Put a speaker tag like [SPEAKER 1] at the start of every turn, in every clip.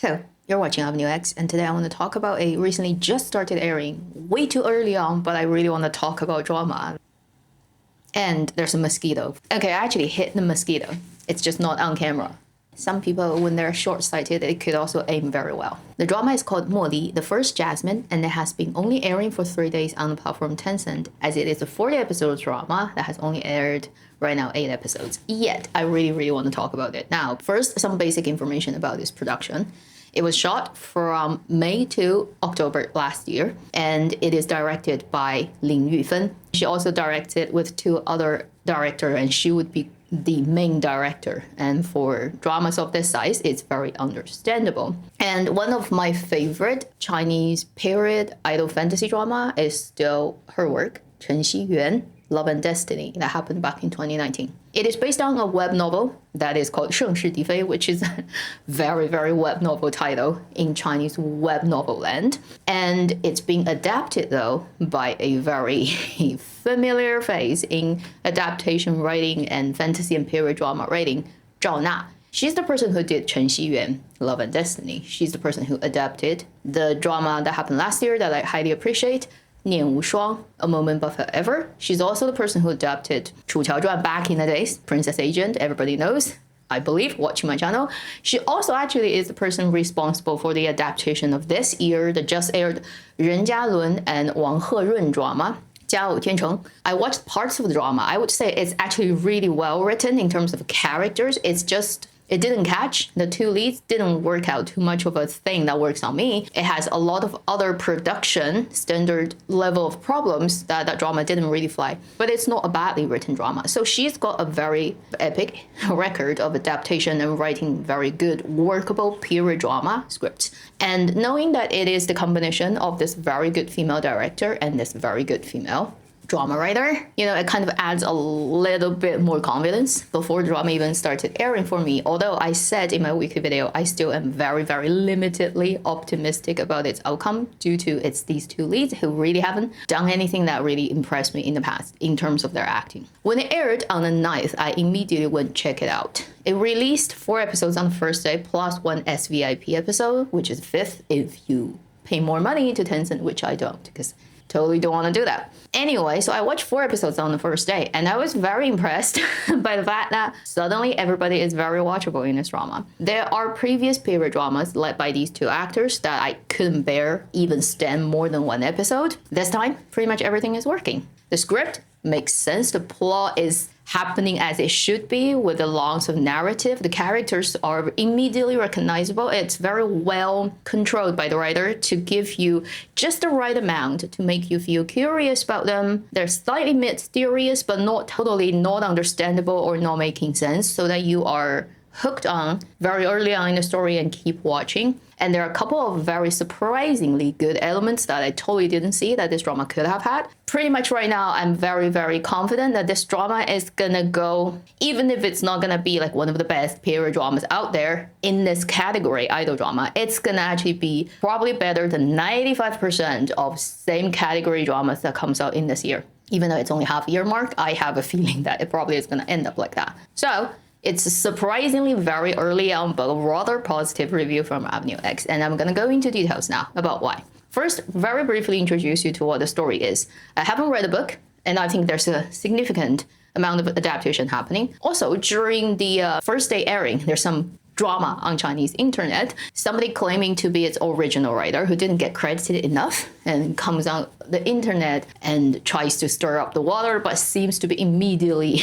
[SPEAKER 1] So, you're watching Avenue X, and today I want to talk about a recently just started airing, way too early on, but I really want to talk about drama. And there's a mosquito. Okay, I actually hit the mosquito. It's just not on camera. Some people, when they're short-sighted, they could also aim very well. The drama is called Mo Li, the first Jasmine, and it has been only airing for 3 days on the platform Tencent, as it is a 40-episode drama that has only aired right now 8 episodes. Yet, I really want to talk about it. Now, first, some basic information about this production. It was shot from May to October last year, and it is directed by Lin Yufen. She also directed with 2 other directors, and she would be the main director. And for dramas of this size, it's very understandable. And one of my favorite Chinese period idol fantasy drama is still her work, Chen Xiyuan, Love and Destiny, that happened back in 2019. It is based on a web novel that is called 盛世迪飞, which is a very web novel title in Chinese web novel land. And it's being adapted, though, by a very familiar face in adaptation writing and fantasy and period drama writing, Zhao Na. She's the person who did Chen Xiyuan, Love and Destiny. She's the person who adapted the drama that happened last year that I highly appreciate, 念无双, A Moment But Forever. She's also the person who adapted 楚乔传 back in the days, Princess Agent, everybody knows, I believe, watching my channel. She also actually is the person responsible for the adaptation of this year, the just aired 任嘉伦 and Wang Herun drama, 家有天成. I watched parts of the drama. I would say it's actually really well written in terms of characters. It's just it didn't catch. The 2 leads didn't work out too much of a thing that works on me. It has a lot of other production standard level of problems that drama didn't really fly. But it's not a badly written drama. So she's got a very epic record of adaptation and writing very good, workable period drama scripts. And knowing that it is the combination of this very good female director and this very good female drama writer, it kind of adds a little bit more confidence before the drama even started airing for me. Although I said in my weekly video, I still am very limitedly optimistic about its outcome due to it's these 2 leads who really haven't done anything that really impressed me in the past in terms of their acting. When it aired on the 9th, I immediately went check it out. It released 4 episodes on the first day plus 1 SVIP episode, which is 5th if you pay more money to Tencent, which I don't, because totally don't want to do that. Anyway, so I watched 4 episodes on the first day, and I was very impressed by the fact that suddenly everybody is very watchable in this drama. There are previous period dramas led by these 2 actors that I couldn't bear even stand more than 1 episode. This time, pretty much everything is working. The script makes sense. The plot is happening as it should be with the lots of narrative. The characters are immediately recognizable. It's very well controlled by the writer to give you just the right amount to make you feel curious about them. They're slightly mysterious, but not totally not understandable or not making sense, so that you are hooked on very early on in the story and keep watching. And there are a couple of very surprisingly good elements that I totally didn't see that this drama could have had. Pretty much right now, I'm very confident that this drama is gonna go, even if it's not gonna be like one of the best period dramas out there in this category, idol drama, it's gonna actually be probably better than 95% of same category dramas that comes out in this year. Even though it's only half year mark, I have a feeling that it probably is gonna end up like that. So it's a surprisingly very early on, but rather positive review from Avenue X, and I'm gonna go into details now about why. First, very briefly introduce you to what the story is. I haven't read the book, and I think there's a significant amount of adaptation happening. Also, during the first day airing, there's some drama on Chinese internet, somebody claiming to be its original writer who didn't get credited enough and comes on the internet and tries to stir up the water, but seems to be immediately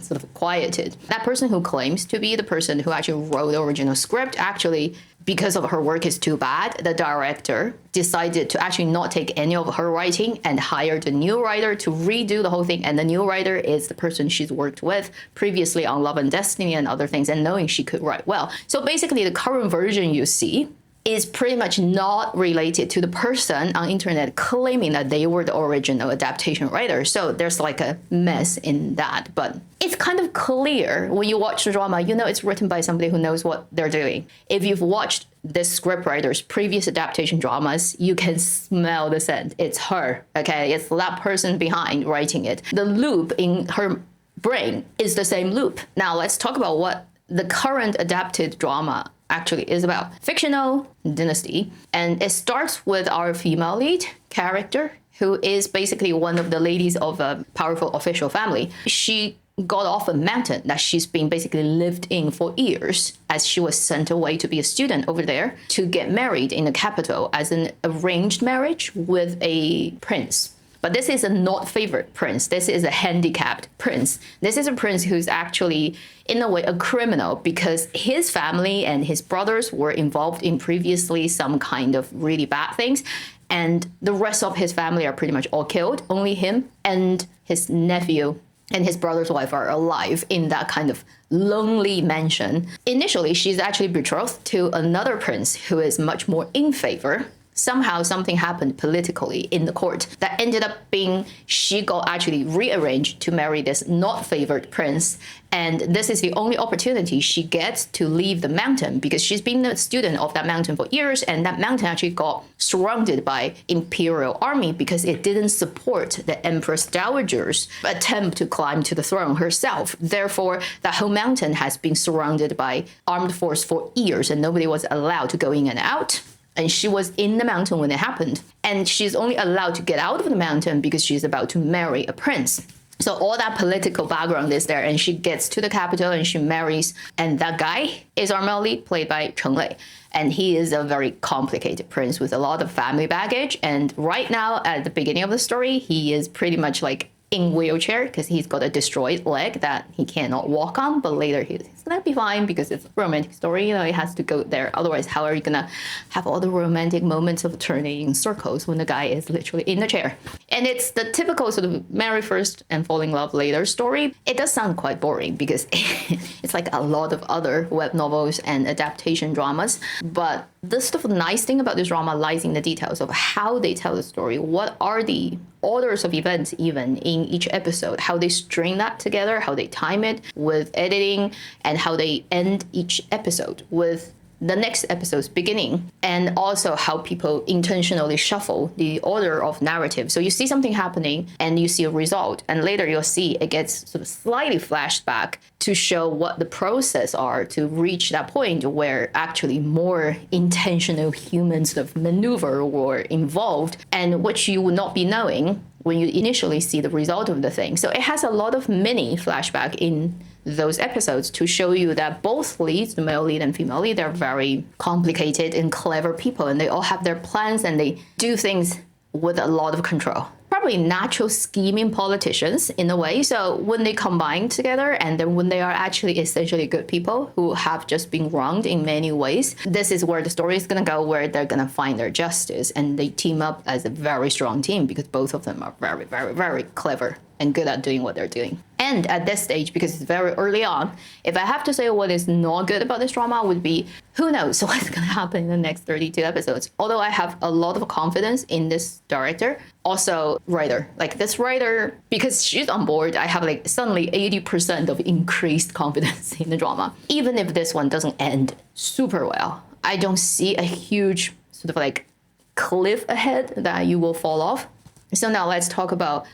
[SPEAKER 1] sort of quieted. That person who claims to be the person who actually wrote the original script, actually, because of her work is too bad, the director decided to actually not take any of her writing and hired a new writer to redo the whole thing. And the new writer is the person she's worked with previously on Love and Destiny and other things, and knowing she could write well. So basically, the current version you see is pretty much not related to the person on internet claiming that they were the original adaptation writer. So there's like a mess in that, but it's kind of clear when you watch the drama, it's written by somebody who knows what they're doing. If you've watched this scriptwriter's previous adaptation dramas, you can smell the scent. It's her, okay? It's that person behind writing it. The loop in her brain is the same loop. Now let's talk about what the current adapted drama actually is about fictional dynasty. And it starts with our female lead character, who is basically one of the ladies of a powerful official family. She got off a mountain that she's been basically lived in for years, as she was sent away to be a student over there to get married in the capital as an arranged marriage with a prince. But this is a not favored prince. This is a handicapped prince. This is a prince who's actually, in a way, a criminal because his family and his brothers were involved in previously some kind of really bad things. And the rest of his family are pretty much all killed. Only him and his nephew and his brother's wife are alive in that kind of lonely mansion. Initially, she's actually betrothed to another prince who is much more in favor. Somehow something happened politically in the court that ended up being she got actually rearranged to marry this not favored prince. And this is the only opportunity she gets to leave the mountain because she's been a student of that mountain for years. And that mountain actually got surrounded by imperial army because it didn't support the Empress Dowager's attempt to climb to the throne herself. Therefore, that whole mountain has been surrounded by armed force for years and nobody was allowed to go in and out. And she was in the mountain when it happened. And she's only allowed to get out of the mountain because she's about to marry a prince. So all that political background is there. And she gets to the capital and she marries. And that guy is our male lead, played by Cheng Lei. And he is a very complicated prince with a lot of family baggage. And right now, at the beginning of the story, he is pretty much like in wheelchair because he's got a destroyed leg that he cannot walk on, but later he's gonna be fine because it's a romantic story, you know, it has to go there. Otherwise, how are you gonna have all the romantic moments of turning in circles when the guy is literally in the chair? And it's the typical sort of marry first and fall in love later story. It does sound quite boring because it's like a lot of other web novels and adaptation dramas, but the sort of nice thing about this drama lies in the details of how they tell the story. What are the orders of events even in each episode, how they string that together, how they time it with editing, and how they end each episode with the next episode's beginning, and also how people intentionally shuffle the order of narrative. So you see something happening and you see a result, and later you'll see it gets sort of slightly flashed back to show what the process are to reach that point where actually more intentional human sort of maneuver were involved, and which you would not be knowing when you initially see the result of the thing. So it has a lot of mini flashback in those episodes to show you that both leads, the male lead and female lead, they're very complicated and clever people, and they all have their plans and they do things with a lot of control. Probably natural scheming politicians in a way. So when they combine together and then when they are actually essentially good people who have just been wronged in many ways, this is where the story is going to go, where they're going to find their justice, and they team up as a very strong team because both of them are very, very, very clever and good at doing what they're doing. And at this stage, because it's very early on, if I have to say what is not good about this drama would be, who knows what's going to happen in the next 32 episodes. Although I have a lot of confidence in this director, also writer. Like this writer, because she's on board, I have like suddenly 80% of increased confidence in the drama. Even if this one doesn't end super well, I don't see a huge sort of like cliff ahead that you will fall off. So now let's talk about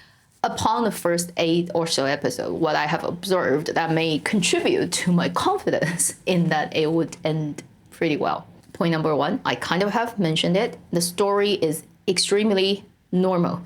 [SPEAKER 1] upon the first 8 or so episode, what I have observed that may contribute to my confidence in that it would end pretty well. Point number 1, I kind of have mentioned it. The story is extremely normal.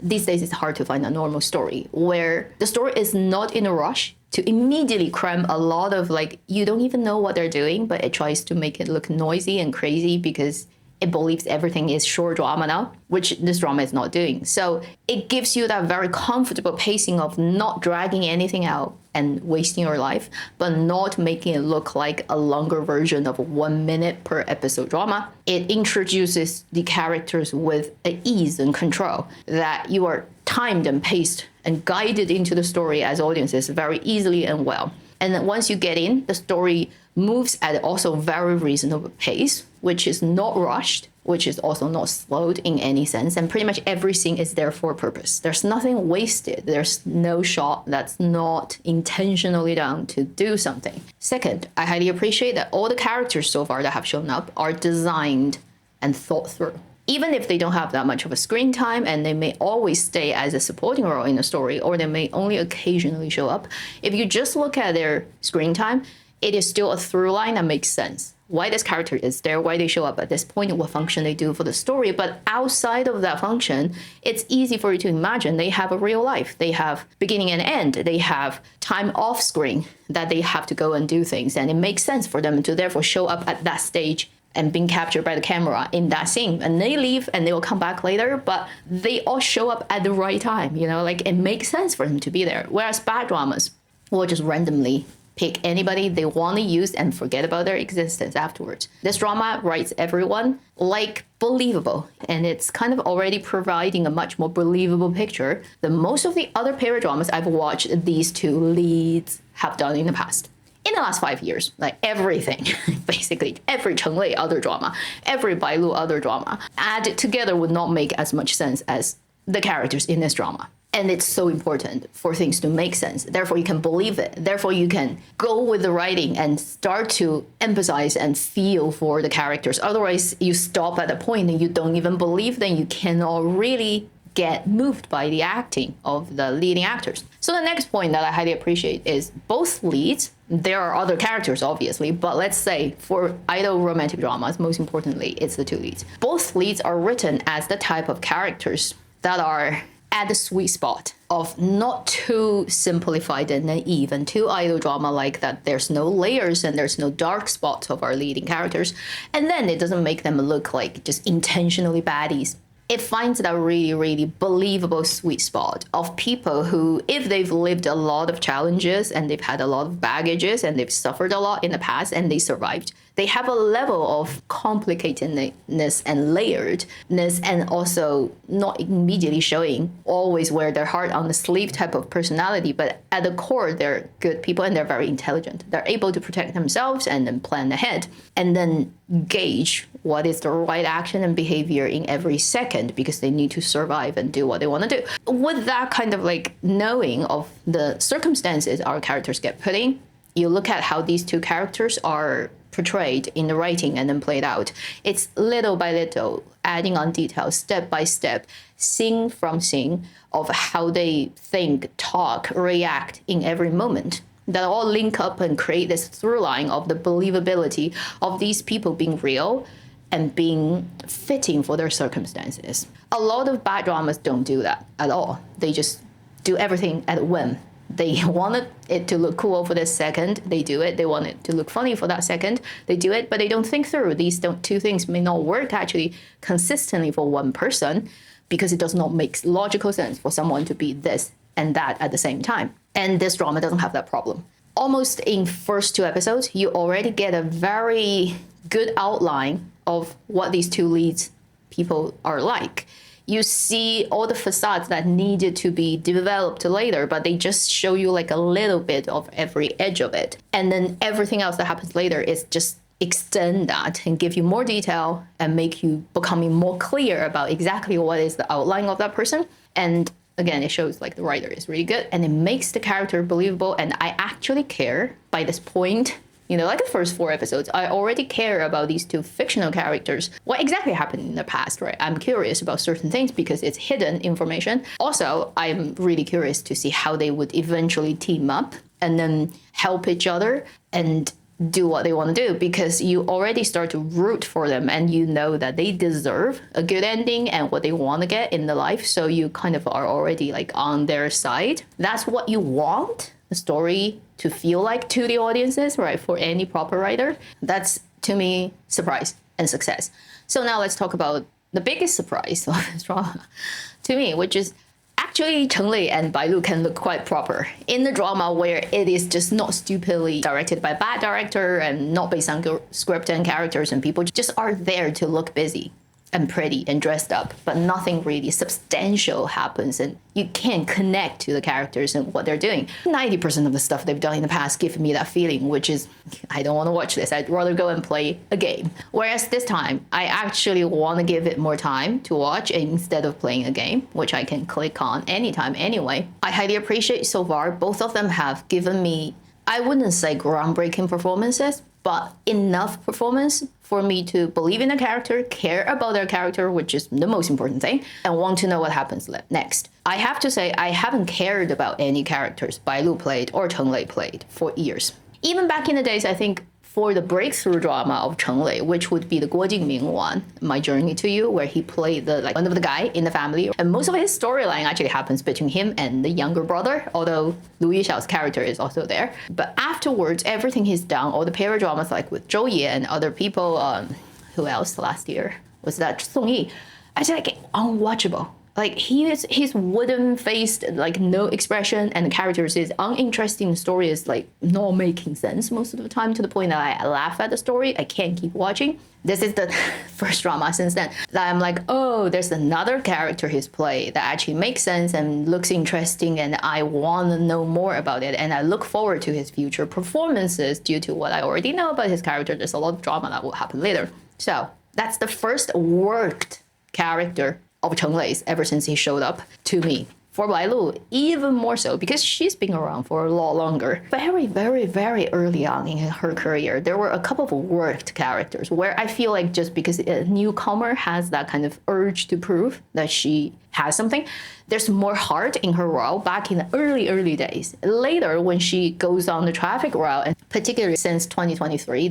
[SPEAKER 1] These days it's hard to find a normal story where the story is not in a rush to immediately cram a lot of like, you don't even know what they're doing, but it tries to make it look noisy and crazy because it believes everything is short drama now, which this drama is not doing. So it gives you that very comfortable pacing of not dragging anything out and wasting your life, but not making it look like a longer version of a 1 minute per episode drama. It introduces the characters with an ease and control that you are timed and paced and guided into the story as audiences very easily and well. And then once you get in, the story moves at also very reasonable pace, which is not rushed, which is also not slowed in any sense. And pretty much every scene is there for a purpose. There's nothing wasted. There's no shot that's not intentionally done to do something. Second, I highly appreciate that all the characters so far that have shown up are designed and thought through. Even if they don't have that much of a screen time and they may always stay as a supporting role in the story, or they may only occasionally show up, if you just look at their screen time, it is still a through line that makes sense. why this character is there, why they show up at this point, what function they do for the story. But outside of that function, it's easy for you to imagine they have a real life. They have beginning and end. They have time off screen that they have to go and do things. And it makes sense for them to therefore show up at that stage and being captured by the camera in that scene. And they leave and they will come back later, but they all show up at the right time, you know, like it makes sense for them to be there. Whereas bad dramas will just randomly pick anybody they want to use and forget about their existence afterwards. This drama writes everyone like believable, and it's kind of already providing a much more believable picture than most of the other period dramas I've watched these two leads have done in the past. In the last 5 years, like everything, basically every Cheng Lei other drama, every Bai Lu other drama, added together would not make as much sense as the characters in this drama. And it's so important for things to make sense. Therefore, you can believe it. Therefore, you can go with the writing and start to emphasize and feel for the characters. Otherwise, you stop at a point and you don't even believe them. You cannot really get moved by the acting of the leading actors. So the next point that I highly appreciate is both leads. There are other characters, obviously, but let's say for idol romantic dramas, most importantly, it's the two leads. Both leads are written as the type of characters that are at the sweet spot of not too simplified and naive and too idol drama like that. There's no layers and there's no dark spots of our leading characters. And then it doesn't make them look like just intentionally baddies. It finds that really, really believable sweet spot of people who, if they've lived a lot of challenges and they've had a lot of baggages and they've suffered a lot in the past and they survived, they have a level of complicatedness and layeredness, and also not immediately showing always wear their heart on the sleeve type of personality, but at the core, they're good people and they're very intelligent. They're able to protect themselves and then plan ahead and then gauge what is the right action and behavior in every second because they need to survive and do what they want to do. With that kind of like knowing of the circumstances our characters get put in, you look at how these two characters are portrayed in the writing and then played out. It's little by little, adding on details, step by step, scene from scene of how they think, talk, react in every moment. That all link up and create this through line of the believability of these people being real and being fitting for their circumstances. A lot of bad dramas don't do that at all. They just do everything at whim. They wanted it to look cool for this second, they do it. They want it to look funny for that second, they do it, but they don't think through. These two things may not work actually consistently for one person because it does not make logical sense for someone to be this and that at the same time. And this drama doesn't have that problem. Almost in first 2 episodes, you already get a very good outline of what these two leads people are like. You see all the facades that needed to be developed later, but they just show you like a little bit of every edge of it. And then everything else that happens later is just extend that and give you more detail and make you becoming more clear about exactly what is the outline of that person. And again, it shows like the writer is really good and it makes the character believable. And I actually care by this point. You know, like the first 4 episodes, I already care about these two fictional characters. What exactly happened in the past, right? I'm curious about certain things because it's hidden information. Also, I'm really curious to see how they would eventually team up and then help each other and do what they want to do, because you already start to root for them and you know that they deserve a good ending and what they want to get in the life. So you kind of are already like on their side. That's what you want the story to feel like to the audiences, right? For any proper writer. That's, to me, surprise and success. So now let's talk about the biggest surprise of this drama to me, which is actually Cheng Lei and Bai Lu can look quite proper in the drama where it is just not stupidly directed by a bad director and not based on script and characters, and people just are there to look busy and pretty and dressed up, but nothing really substantial happens and you can't connect to the characters and what they're doing. 90% of the stuff they've done in the past give me that feeling, which is, I don't want to watch this. I'd rather go and play a game. Whereas this time, I actually want to give it more time to watch instead of playing a game, which I can click on anytime anyway. I highly appreciate so far, both of them have given me, I wouldn't say groundbreaking performances, but enough performance for me to believe in the character, care about their character, which is the most important thing, and want to know what happens next. I have to say, I haven't cared about any characters Bai Lu played or Cheng Lei played for years. Even back in the days, I think for the breakthrough drama of Cheng Lei, which would be the Guo Jingming one, My Journey to You, where he played the one of the guy in the family. And most of his storyline actually happens between him and the younger brother, although Lu Yixiao's character is also there. But afterwards, everything he's done, all the period dramas like with Zhou Ye and other people, who else last year? Was that Song Yi? I said like unwatchable. Like he's wooden faced, like no expression, and the characters is uninteresting. The story is like not making sense most of the time, to the point that I laugh at the story. I can't keep watching. This is the first drama since then that I'm like, oh, there's another character he's played that actually makes sense and looks interesting, and I want to know more about it. And I look forward to his future performances due to what I already know about his character. There's a lot of drama that will happen later. So that's the first worked character of Cheng Lei's ever since he showed up to me. For Bai Lu, even more so, because she's been around for a lot longer. Very, very, very early on in her career, there were a couple of worked characters where I feel like just because a newcomer has that kind of urge to prove that she has something, there's more heart in her role back in the early days. Later, when she goes on the traffic route, and particularly since 2023,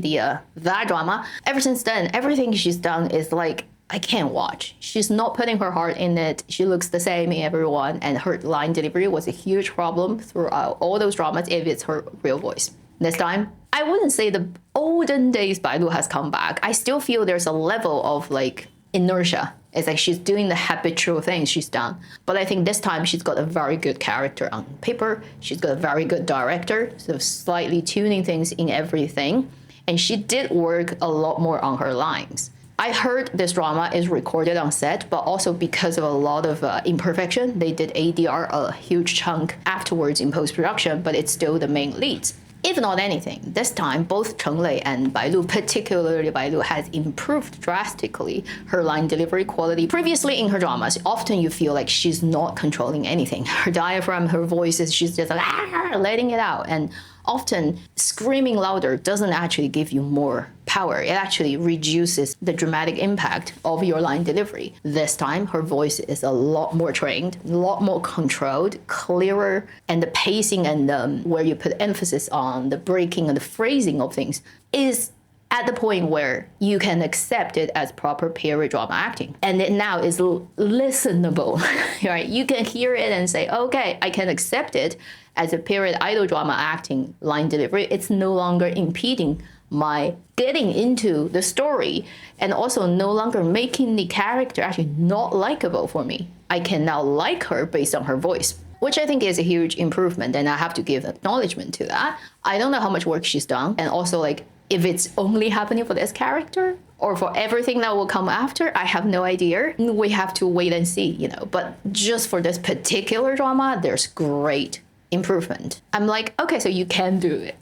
[SPEAKER 1] that drama, ever since then, everything she's done is like, I can't watch. She's not putting her heart in it. She looks the same in everyone, and her line delivery was a huge problem throughout all those dramas if it's her real voice. This time, I wouldn't say the olden days Bai Lu has come back. I still feel there's a level of like inertia. It's like she's doing the habitual things she's done. But I think this time she's got a very good character on paper. She's got a very good director, so slightly tuning things in everything. And she did work a lot more on her lines. I heard this drama is recorded on set, but also because of a lot of imperfection, they did ADR a huge chunk afterwards in post-production, but it's still the main leads. If not anything, this time both Cheng Lei and Bai Lu, particularly Bai Lu, has improved drastically her line delivery quality. Previously in her dramas, often you feel like she's not controlling anything. Her diaphragm, her voices, she's just like letting it out. And often screaming louder doesn't actually give you more power. It actually reduces the dramatic impact of your line delivery. This time, her voice is a lot more trained, a lot more controlled, clearer, and the pacing and where you put emphasis on the breaking and the phrasing of things is at the point where you can accept it as proper period drama acting. And it now is listenable, right? You can hear it and say, okay, I can accept it as a period idol drama acting line delivery. It's no longer impeding my getting into the story, and also no longer making the character actually not likable for me. I can now like her based on her voice, which I think is a huge improvement, and I have to give acknowledgement to that. I don't know how much work she's done, and also like if it's only happening for this character or for everything that will come after, I have no idea. We have to wait and see, you know. But just for this particular drama, there's great improvement. I'm like, okay, so you can do it.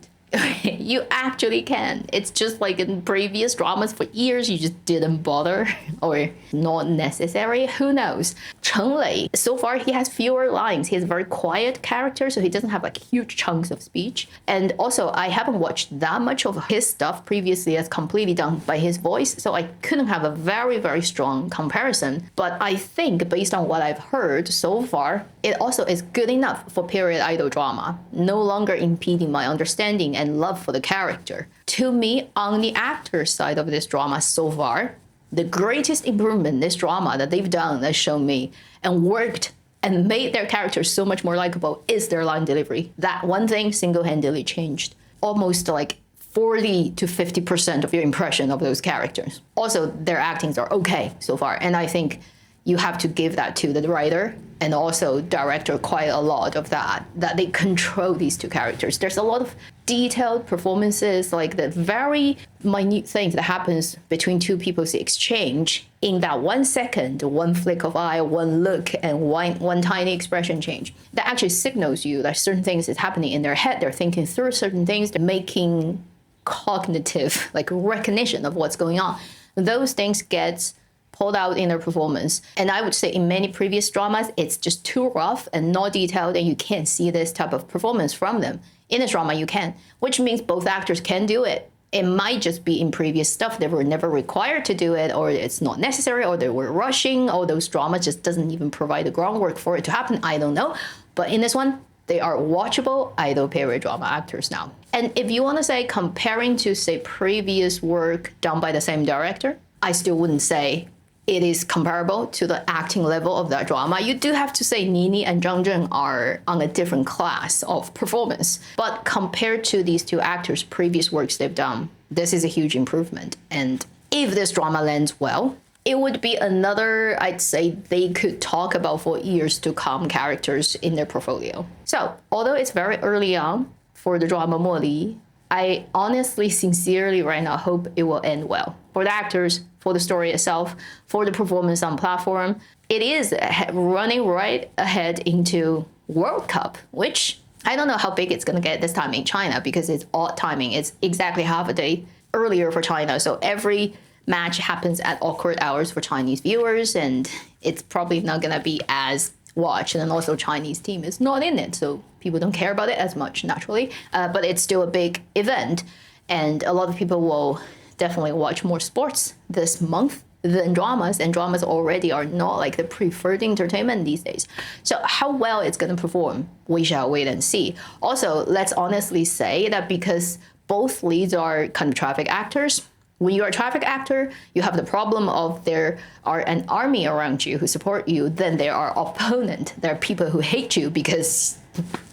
[SPEAKER 1] You actually can. It's just like in previous dramas for years, you just didn't bother or not necessary. Who knows? Cheng Lei, so far he has fewer lines. He has a very quiet character, so he doesn't have like huge chunks of speech. And also, I haven't watched that much of his stuff previously as completely done by his voice, so I couldn't have a very, very strong comparison. But I think based on what I've heard so far, it also is good enough for period idol drama, no longer impeding my understanding and love for the character. To me, on the actor side of this drama so far, the greatest improvement this drama that they've done that's shown me and worked and made their characters so much more likable is their line delivery. That one thing single-handedly changed almost like 40 to 50% of your impression of those characters. Also, their actings are okay so far, and I think you have to give that to the writer and also director quite a lot of that they control these two characters. There's a lot of detailed performances, like the very minute things that happens between two people's exchange in that 1 second, one flick of eye, one look, and one tiny expression change. That actually signals you that certain things is happening in their head. They're thinking through certain things. They're making cognitive, like recognition of what's going on. Those things get pulled out in their performance. And I would say in many previous dramas, it's just too rough and not detailed, and you can't see this type of performance from them. In this drama, you can, which means both actors can do it. It might just be in previous stuff they were never required to do it, or it's not necessary, or they were rushing, or those dramas just doesn't even provide the groundwork for it to happen. I don't know. But in this one, They are watchable idol period drama actors now. And if you want to say comparing to, say, previous work done by the same director, I still wouldn't say it is comparable to the acting level of that drama. You do have to say Nini and Zhang Zheng are on a different class of performance. But compared to these two actors' previous works they've done, this is a huge improvement. And if this drama lands well, it would be another, I'd say, they could talk about for years to come characters in their portfolio. So, although it's very early on for the drama Mo Li, I honestly, sincerely right now hope it will end well. For the actors, for the story itself, for the performance on platform. It is running right ahead into World Cup, which I don't know how big it's going to get this time in China because it's odd timing. It's exactly half a day earlier for China. So every match happens at awkward hours for Chinese viewers, and it's probably not going to be as watched. And then also Chinese team is not in it, so people don't care about it as much, naturally. But it's still a big event, and a lot of people will definitely watch more sports this month than dramas, and dramas already are not like the preferred entertainment these days. So how well it's going to perform, we shall wait and see. Also, let's honestly say that because both leads are kind of traffic actors, when you're a traffic actor, you have the problem of there are an army around you who support you, then there are opponent. There are people who hate you because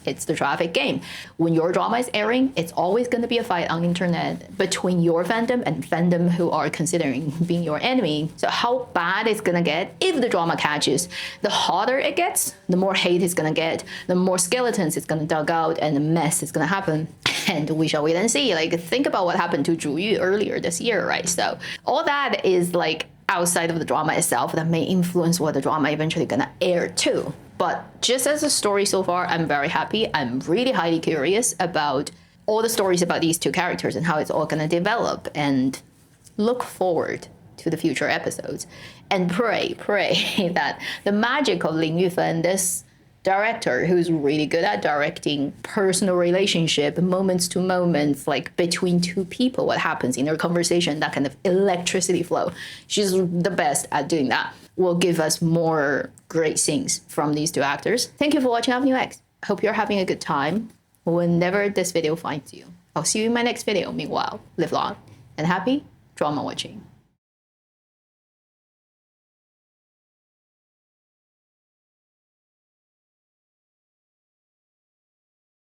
[SPEAKER 1] it's the traffic game. When your drama is airing, it's always going to be a fight on internet between your fandom and fandom who are considering being your enemy. So how bad it's going to get if the drama catches, the hotter it gets, the more hate it's going to get, the more skeletons it's going to dug out, and the mess is going to happen. And we shall wait and see. Like, think about what happened to Zhu Yu earlier this year, right? So all that is like outside of the drama itself that may influence what the drama eventually gonna air too. But just as a story so far, I'm very happy. I'm really highly curious about all the stories about these two characters and how it's all gonna develop, and look forward to the future episodes. And pray that the magic of Lin Yufeng, this director who's really good at directing personal relationship, moments to moments, like between two people, what happens in their conversation, that kind of electricity flow. She's the best at doing that. Will give us more great scenes from these two actors. Thank you for watching Avenue X. Hope you're having a good time whenever this video finds you. I'll see you in my next video. Meanwhile, live long and happy drama watching.